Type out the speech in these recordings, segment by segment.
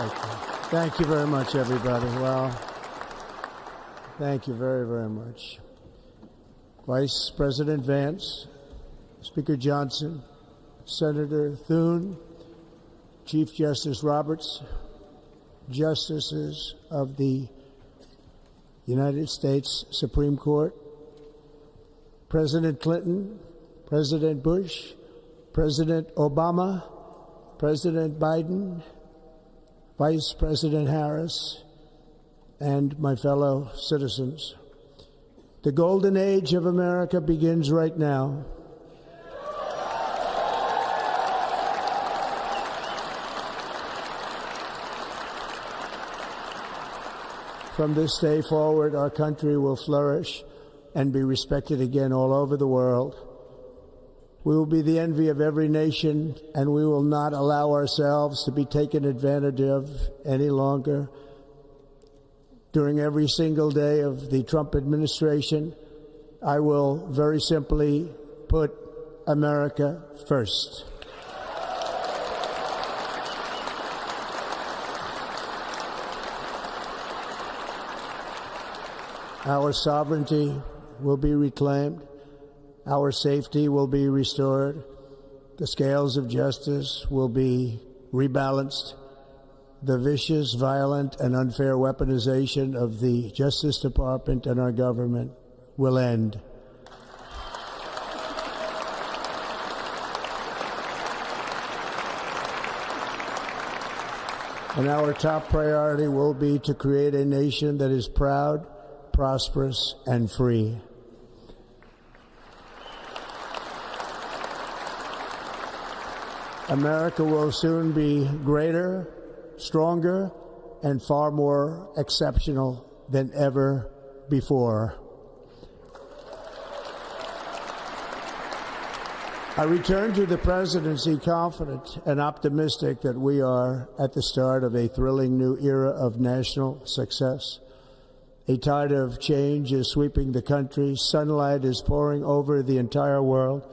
Thank you very much, everybody. Well, thank you very, very much. Vice President Vance, Speaker Johnson, Senator Thune, Chief Justice Roberts, Justices of the United States Supreme Court, President Clinton, President Bush, President Obama, President Biden, Vice President Harris, and my fellow citizens. The golden age of America begins right now. From this day forward, our country will flourish and be respected again all over the world. We will be the envy of every nation, and we will not allow ourselves to be taken advantage of any longer. During every single day of the Trump administration, I will very simply put America first. Our sovereignty will be reclaimed. Our safety will be restored. The scales of justice will be rebalanced. The vicious, violent, and unfair weaponization of the Justice Department and our government will end. And our top priority will be to create a nation that is proud, prosperous, and free. America will soon be greater, stronger, and far more exceptional than ever before. I return to the presidency confident and optimistic that we are at the start of a thrilling new era of national success. A tide of change is sweeping the country. Sunlight is pouring over the entire world,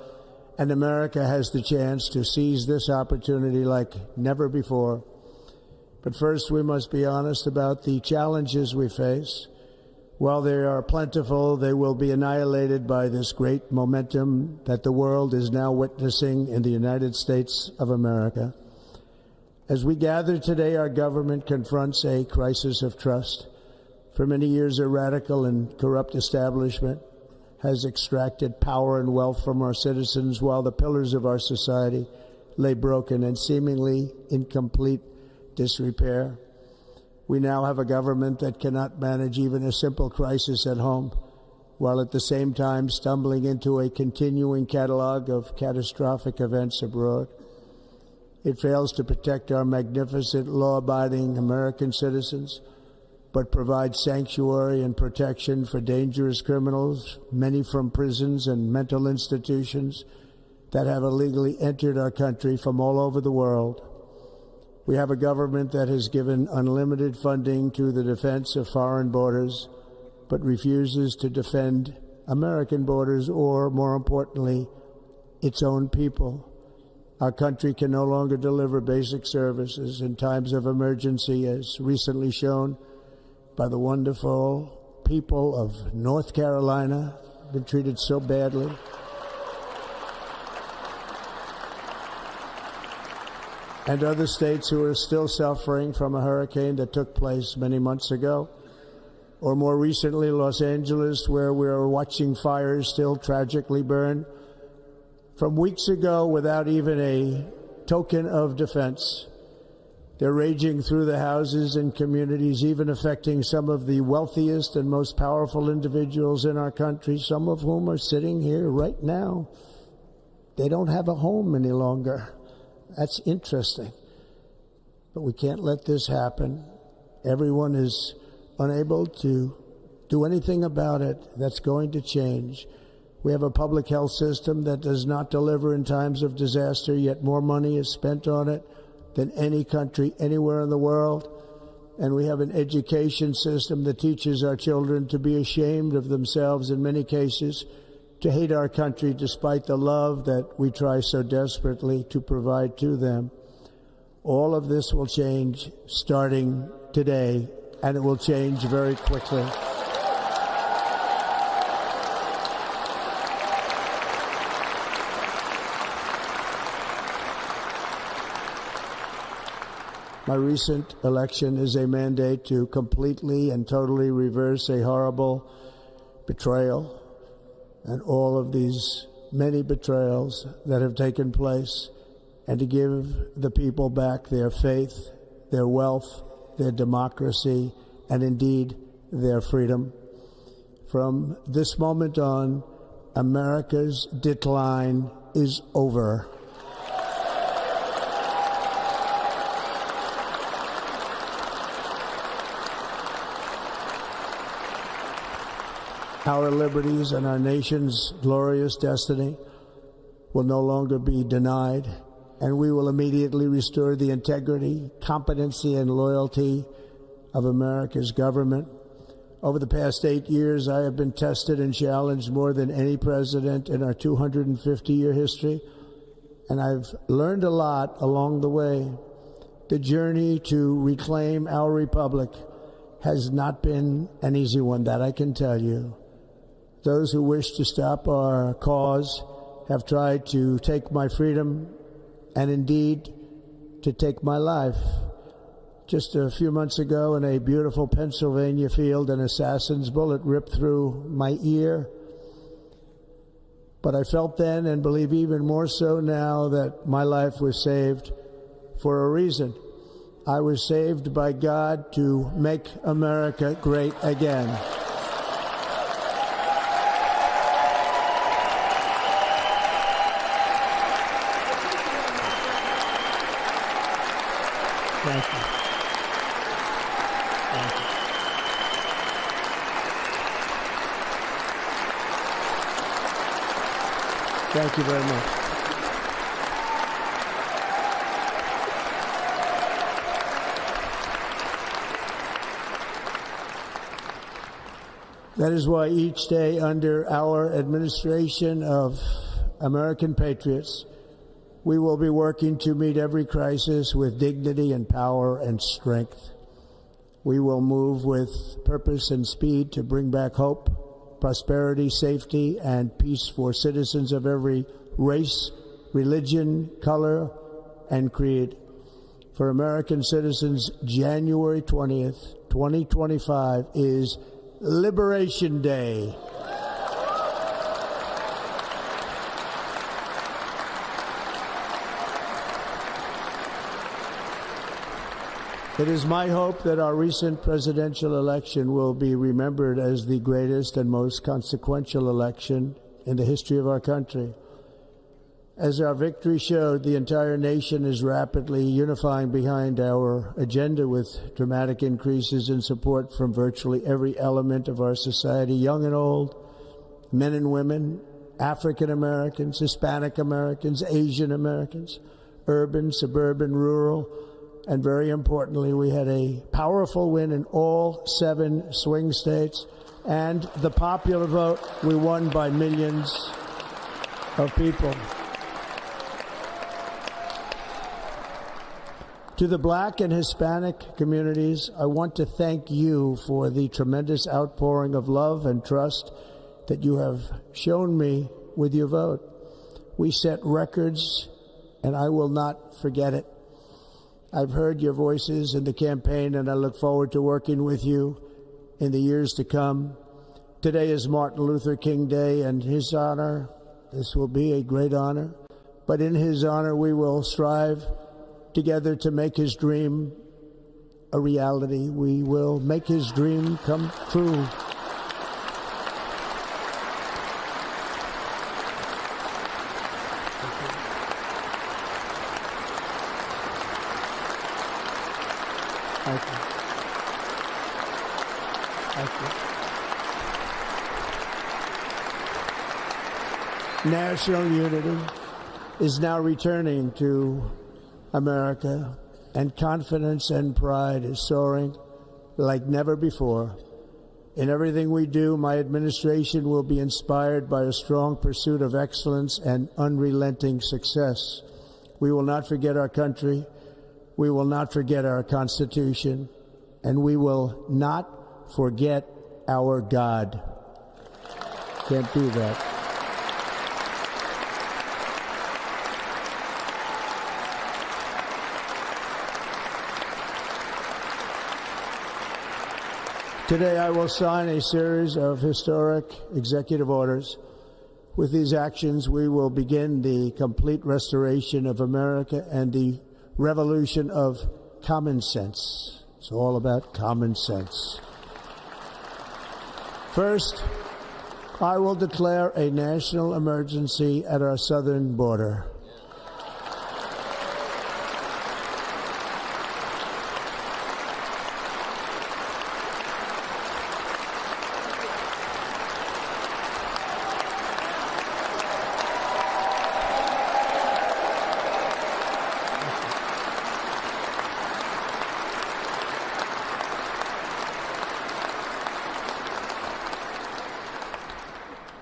and America has the chance to seize this opportunity like never before. But first, we must be honest about the challenges we face. While they are plentiful, they will be annihilated by this great momentum that the world is now witnessing in the United States of America. As we gather today, our government confronts a crisis of trust. For many years, a radical and corrupt establishment has extracted power and wealth from our citizens while the pillars of our society lay broken and seemingly in complete disrepair. We now have a government that cannot manage even a simple crisis at home, while at the same time stumbling into a continuing catalog of catastrophic events abroad. It fails to protect our magnificent, law-abiding American citizens, but provides sanctuary and protection for dangerous criminals, many from prisons and mental institutions that have illegally entered our country from all over the world. We have a government that has given unlimited funding to the defense of foreign borders, but refuses to defend American borders or, more importantly, its own people. Our country can no longer deliver basic services in times of emergency, as recently shown by the wonderful people of North Carolina, been treated so badly. And other states who are still suffering from a hurricane that took place many months ago. Or more recently, Los Angeles, where we are watching fires still tragically burn from weeks ago without even a token of defense. They're raging through the houses and communities, even affecting some of the wealthiest and most powerful individuals in our country, some of whom are sitting here right now. They don't have a home any longer. That's interesting. But we can't let this happen. Everyone is unable to do anything about it. That's going to change. We have a public health system that does not deliver in times of disaster, yet more money is spent on it than any country anywhere in the world. And we have an education system that teaches our children to be ashamed of themselves in many cases, to hate our country despite the love that we try so desperately to provide to them. All of this will change starting today, and it will change very quickly. My recent election is a mandate to completely and totally reverse a horrible betrayal and all of these many betrayals that have taken place, and to give the people back their faith, their wealth, their democracy, and indeed their freedom. From this moment on, America's decline is over. Our liberties and our nation's glorious destiny will no longer be denied, and we will immediately restore the integrity, competency, and loyalty of America's government. Over the past 8 years, I have been tested and challenged more than any president in our 250-year history, and I've learned a lot along the way. The journey to reclaim our republic has not been an easy one, that I can tell you. Those who wish to stop our cause have tried to take my freedom and indeed to take my life. Just a few months ago in a beautiful Pennsylvania field, an assassin's bullet ripped through my ear. But I felt then, and believe even more so now, that my life was saved for a reason. I was saved by God to make America great again. Thank you. Thank you. Thank you very much. That is why each day under our administration of American patriots, we will be working to meet every crisis with dignity and power and strength. We will move with purpose and speed to bring back hope, prosperity, safety, and peace for citizens of every race, religion, color, and creed. For American citizens, January 20th, 2025 is Liberation Day. It is my hope that our recent presidential election will be remembered as the greatest and most consequential election in the history of our country. As our victory showed, the entire nation is rapidly unifying behind our agenda with dramatic increases in support from virtually every element of our society, young and old, men and women, African Americans, Hispanic Americans, Asian Americans, urban, suburban, rural. And very importantly, we had a powerful win in all 7 swing states. And the popular vote, we won by millions of people. To the Black and Hispanic communities, I want to thank you for the tremendous outpouring of love and trust that you have shown me with your vote. We set records, and I will not forget it. I've heard your voices in the campaign, and I look forward to working with you in the years to come. Today is Martin Luther King Day, and his honor, this will be a great honor, but in his honor we will strive together to make his dream a reality. We will make his dream come true. Thank you. Thank you. National unity is now returning to America, and confidence and pride is soaring like never before. In everything we do, my administration will be inspired by a strong pursuit of excellence and unrelenting success. We will not forget our country. We will not forget our Constitution, and we will not forget our God. Can't do that. Today I will sign a series of historic executive orders. With these actions, we will begin the complete restoration of America and the revolution of common sense. It's all about common sense. First, I will declare a national emergency at our southern border.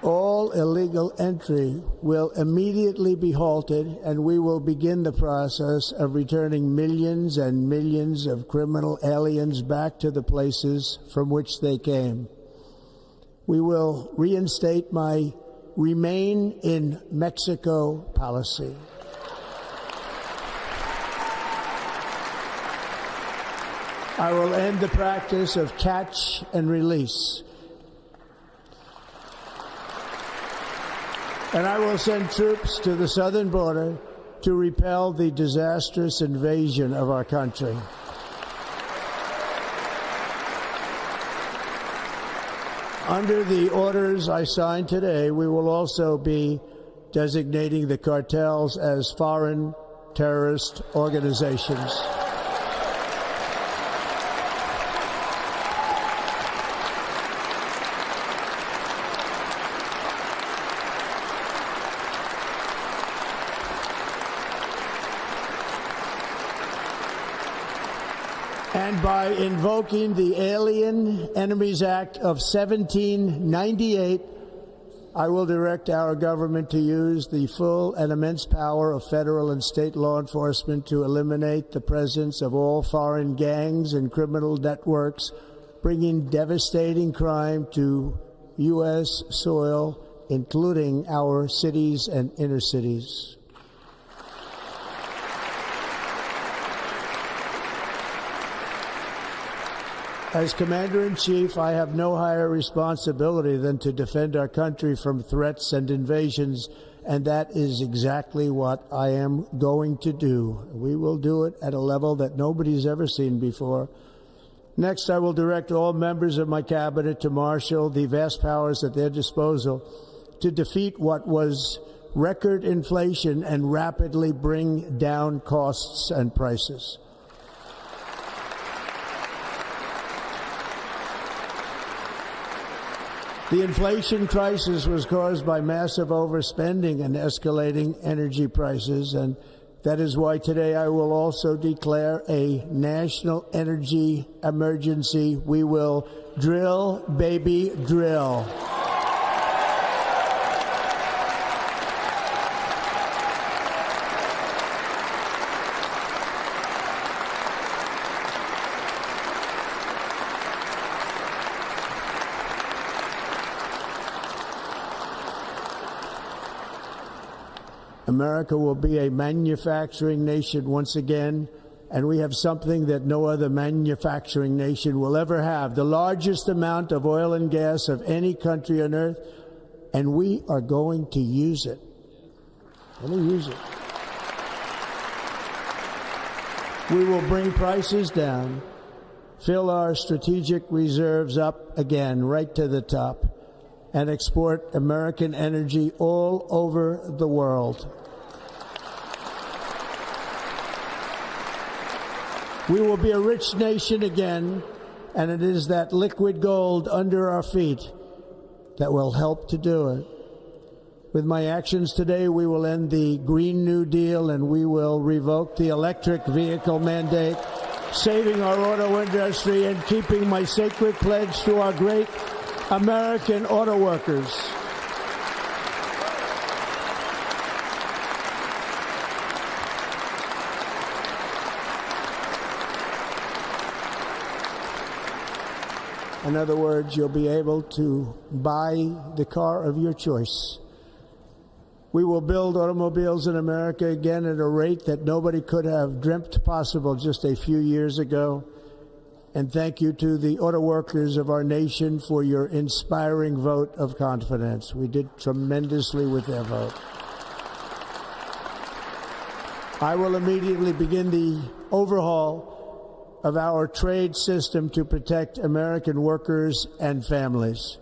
All illegal entry will immediately be halted, and we will begin the process of returning millions and millions of criminal aliens back to the places from which they came. We will reinstate my Remain in Mexico policy. I will end the practice of catch and release. And I will send troops to the southern border to repel the disastrous invasion of our country. Under the orders I signed today, we will also be designating the cartels as foreign terrorist organizations. And by invoking the Alien Enemies Act of 1798, I will direct our government to use the full and immense power of federal and state law enforcement to eliminate the presence of all foreign gangs and criminal networks, bringing devastating crime to U.S. soil, including our cities and inner cities. As Commander-in-Chief, I have no higher responsibility than to defend our country from threats and invasions, and that is exactly what I am going to do. We will do it at a level that nobody's ever seen before. Next, I will direct all members of my cabinet to marshal the vast powers at their disposal to defeat what was record inflation and rapidly bring down costs and prices. The inflation crisis was caused by massive overspending and escalating energy prices, and that is why today I will also declare a national energy emergency. We will drill, baby, drill. America will be a manufacturing nation once again, and we have something that no other manufacturing nation will ever have, the largest amount of oil and gas of any country on earth, and we are going to use it. We will bring prices down, fill our strategic reserves up again, right to the top, and export American energy all over the world. We will be a rich nation again, and it is that liquid gold under our feet that will help to do it. With my actions today, we will end the Green New Deal, and we will revoke the electric vehicle mandate, saving our auto industry and keeping my sacred pledge to our great American auto workers. In other words, you'll be able to buy the car of your choice. We will build automobiles in America again at a rate that nobody could have dreamt possible just a few years ago. And thank you to the auto workers of our nation for your inspiring vote of confidence. We did tremendously with their vote. I will immediately begin the overhaul of our trade system to protect American workers and families.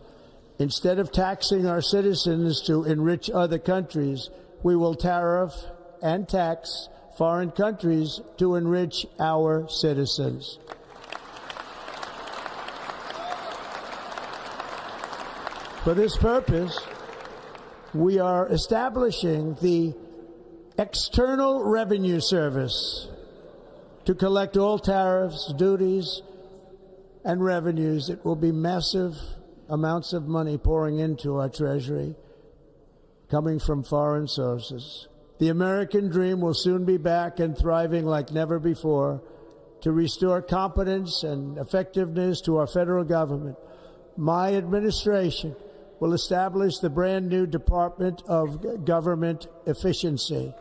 Instead of taxing our citizens to enrich other countries, we will tariff and tax foreign countries to enrich our citizens. For this purpose, we are establishing the External Revenue Service to collect all tariffs, duties, and revenues. It will be massive amounts of money pouring into our Treasury, coming from foreign sources. The American dream will soon be back and thriving like never before to restore competence and effectiveness to our federal government. My administration will establish the brand new Department of Government Efficiency.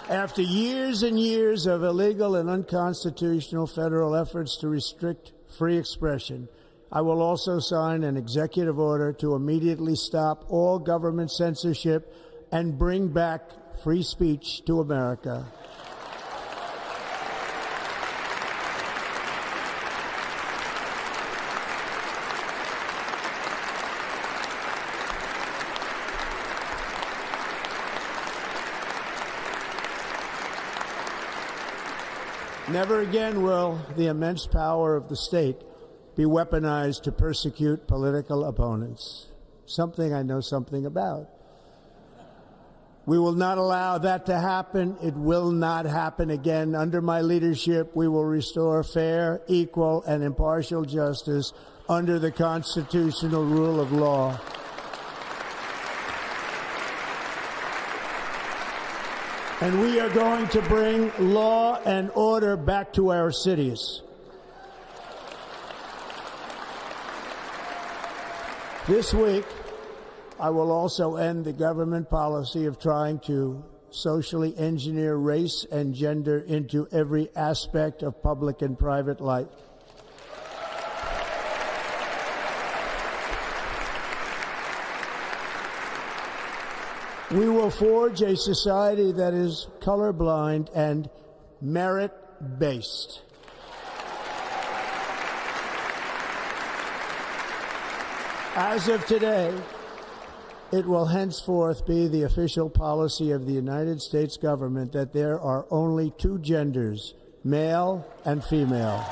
After years and years of illegal and unconstitutional federal efforts to restrict free expression, I will also sign an executive order to immediately stop all government censorship and bring back free speech to America. Never again will the immense power of the state be weaponized to persecute political opponents, something I know something about. We will not allow that to happen. It will not happen again. Under my leadership, we will restore fair, equal, and impartial justice under the constitutional rule of law. And we are going to bring law and order back to our cities. This week, I will also end the government policy of trying to socially engineer race and gender into every aspect of public and private life. We will forge a society that is colorblind and merit-based. As of today, it will henceforth be the official policy of the United States government that there are only two genders, male and female.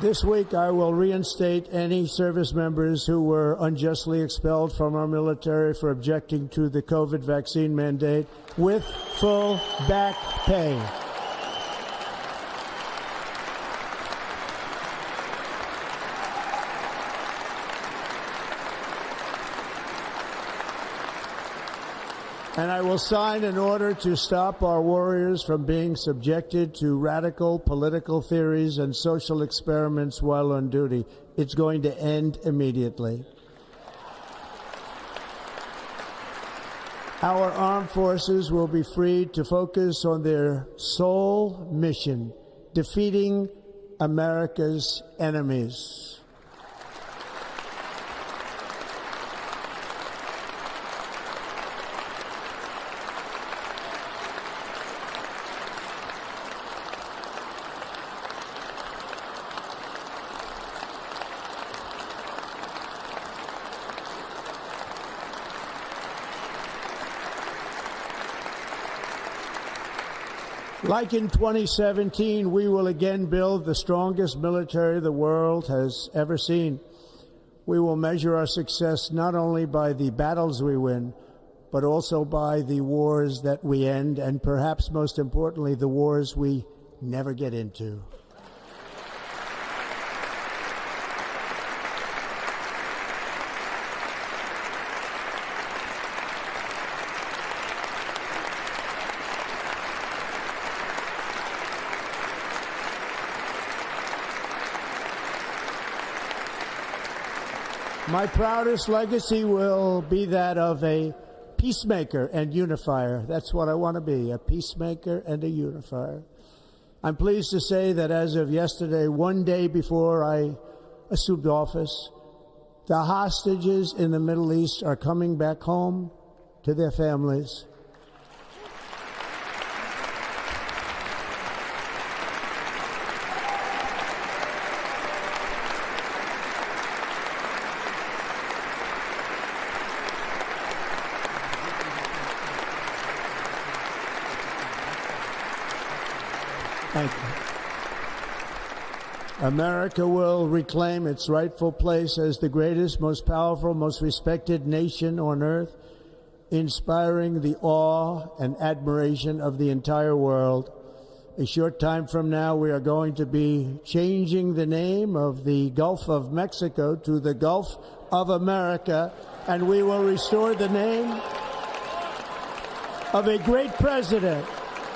This week, I will reinstate any service members who were unjustly expelled from our military for objecting to the COVID vaccine mandate with full back pay. And I will sign an order to stop our warriors from being subjected to radical political theories and social experiments while on duty. It's going to end immediately. Our armed forces will be freed to focus on their sole mission, defeating America's enemies. Like in 2017, we will again build the strongest military the world has ever seen. We will measure our success not only by the battles we win, but also by the wars that we end, and perhaps most importantly, the wars we never get into. My proudest legacy will be that of a peacemaker and unifier. That's what I want to be, a peacemaker and a unifier. I'm pleased to say that as of yesterday, one day before I assumed office, the hostages in the Middle East are coming back home to their families. Thank you. America will reclaim its rightful place as the greatest, most powerful, most respected nation on earth, inspiring the awe and admiration of the entire world. A short time from now, we are going to be changing the name of the Gulf of Mexico to the Gulf of America, and we will restore the name of a great president,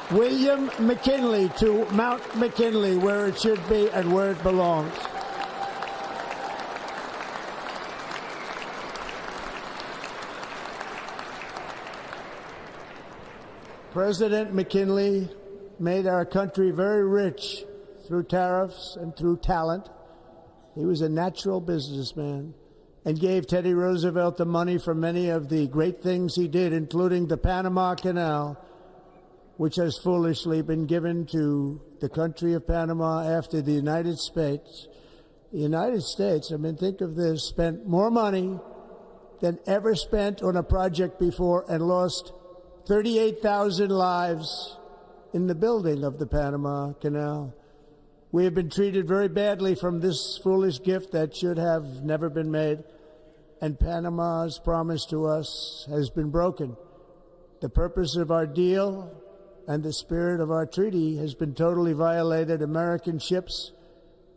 William McKinley, to Mount McKinley, where it should be and where it belongs. President McKinley made our country very rich through tariffs and through talent. He was a natural businessman and gave Teddy Roosevelt the money for many of the great things he did, including the Panama Canal, which has foolishly been given to the country of Panama after the United States. The United States, I mean, think of this, spent more money than ever spent on a project before and lost 38,000 lives in the building of the Panama Canal. We have been treated very badly from this foolish gift that should have never been made, and Panama's promise to us has been broken. The purpose of our deal and the spirit of our treaty has been totally violated. American ships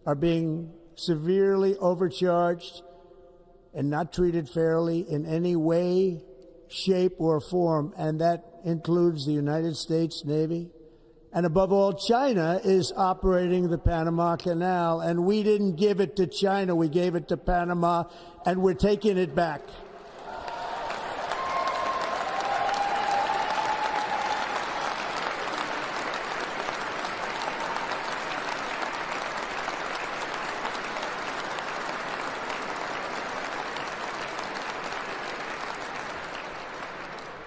are being severely overcharged and not treated fairly in any way, shape, or form, and that includes the United States Navy. And above all, China is operating the Panama Canal, and we didn't give it to China, we gave it to Panama, and we're taking it back.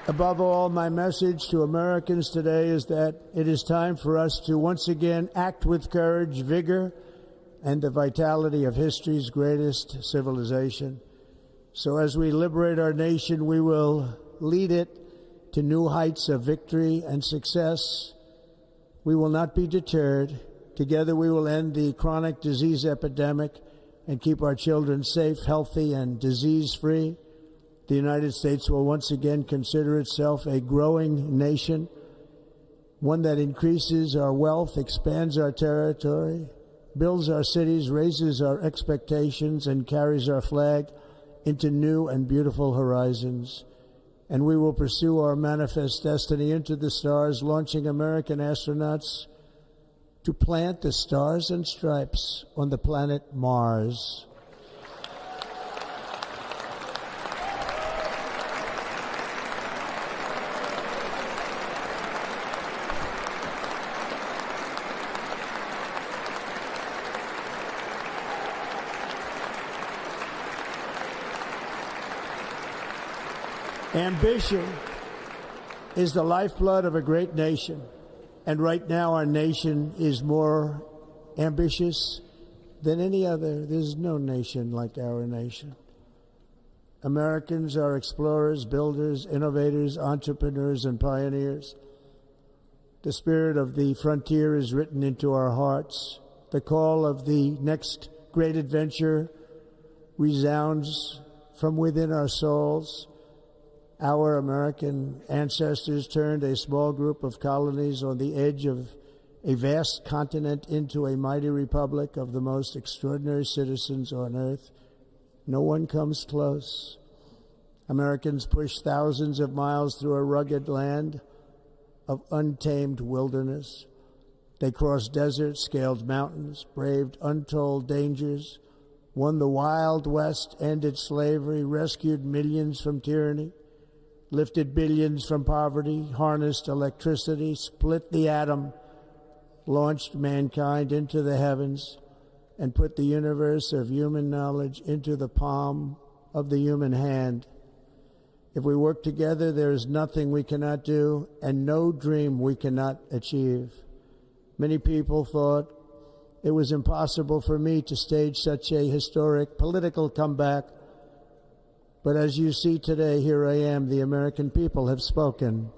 Above all, my message to Americans today is that it is time for us to once again act with courage, vigor, and the vitality of history's greatest civilization. So as we liberate our nation, we will lead it to new heights of victory and success. We will not be deterred. Together we will end the chronic disease epidemic and keep our children safe, healthy, and disease-free. The United States will once again consider itself a growing nation, one that increases our wealth, expands our territory, builds our cities, raises our expectations, and carries our flag into new and beautiful horizons. And we will pursue our manifest destiny into the stars, launching American astronauts to plant the stars and stripes on the planet Mars. Ambition is the lifeblood of a great nation, and right now our nation is more ambitious than any other. There's no nation like our nation. Americans are explorers, builders, innovators, entrepreneurs, and pioneers. The spirit of the frontier is written into our hearts. The call of the next great adventure resounds from within our souls. Our American ancestors turned a small group of colonies on the edge of a vast continent into a mighty republic of the most extraordinary citizens on earth. No one comes close. Americans pushed thousands of miles through a rugged land of untamed wilderness. They crossed deserts, scaled mountains, braved untold dangers, won the Wild West, ended slavery, rescued millions from tyranny, lifted billions from poverty, harnessed electricity, split the atom, launched mankind into the heavens, and put the universe of human knowledge into the palm of the human hand. If we work together, there is nothing we cannot do and no dream we cannot achieve. Many people thought it was impossible for me to stage such a historic political comeback. But as you see today, here I am. The American people have spoken.